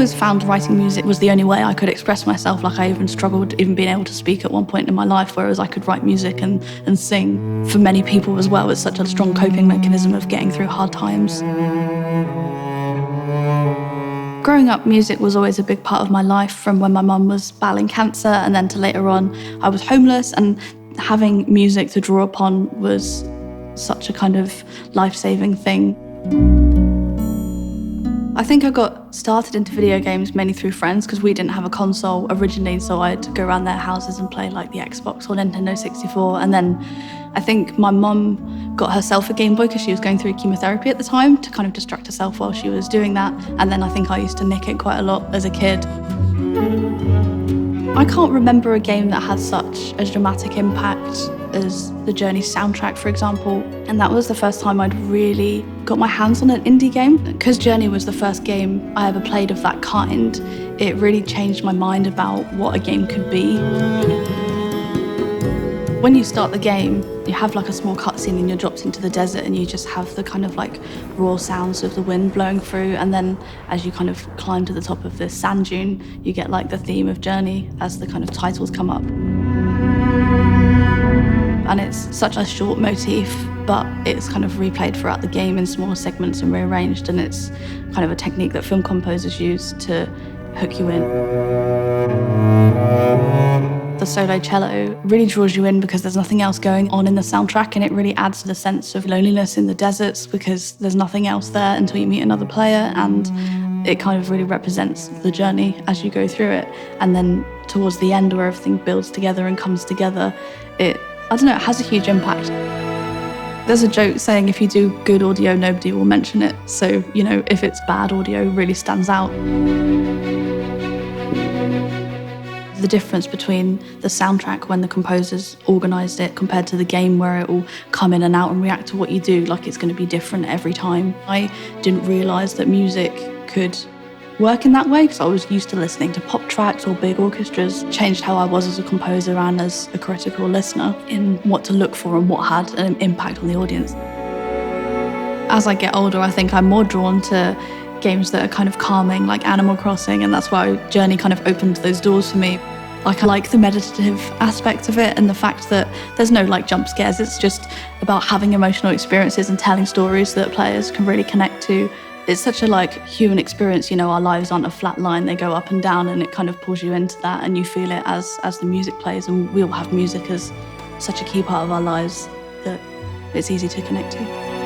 always found writing music was the only way I could express myself. Like I even struggled even being able to speak at one point in my life, whereas I could write music and sing. For many people as well, it's such a strong coping mechanism of getting through hard times. Growing up, music was always a big part of my life, from when my mum was battling cancer and then to later on I was homeless, and having music to draw upon was such a kind of life-saving thing. I think I got started into video games mainly through friends because we didn't have a console originally, so I'd go around their houses and play like the Xbox or Nintendo 64. And then I think my mum got herself a Game Boy because she was going through chemotherapy at the time to kind of distract herself while she was doing that. And then I think I used to nick it quite a lot as a kid. I can't remember a game that had such a dramatic impact as the Journey soundtrack, for example. And that was the first time I'd really got my hands on an indie game. Because Journey was the first game I ever played of that kind, it really changed my mind about what a game could be. When you start the game, you have like a small cutscene and you're dropped into the desert and you just have the kind of like raw sounds of the wind blowing through, and then as you kind of climb to the top of this sand dune, you get like the theme of Journey as the kind of titles come up. And it's such a short motif, but it's kind of replayed throughout the game in smaller segments and rearranged, and it's kind of a technique that film composers use to hook you in. The solo cello really draws you in because there's nothing else going on in the soundtrack, and it really adds to the sense of loneliness in the deserts because there's nothing else there until you meet another player, and it kind of really represents the journey as you go through it. And then towards the end, where everything builds together and comes together, it has a huge impact. There's a joke saying if you do good audio, nobody will mention it. So, if it's bad audio, it really stands out. The difference between the soundtrack when the composers organised it compared to the game where it will come in and out and react to what you do, like it's going to be different every time. I didn't realise that music could work in that way because I was used to listening to pop tracks or big orchestras. Changed how I was as a composer and as a critical listener in what to look for and what had an impact on the audience. As I get older, I think I'm more drawn to games that are kind of calming, like Animal Crossing, and that's why Journey kind of opened those doors for me. Like, I like the meditative aspect of it and the fact that there's no like jump scares. It's just about having emotional experiences and telling stories that players can really connect to. It's such a like human experience, our lives aren't a flat line, they go up and down, and it kind of pulls you into that and you feel it as the music plays, and we all have music as such a key part of our lives that it's easy to connect to.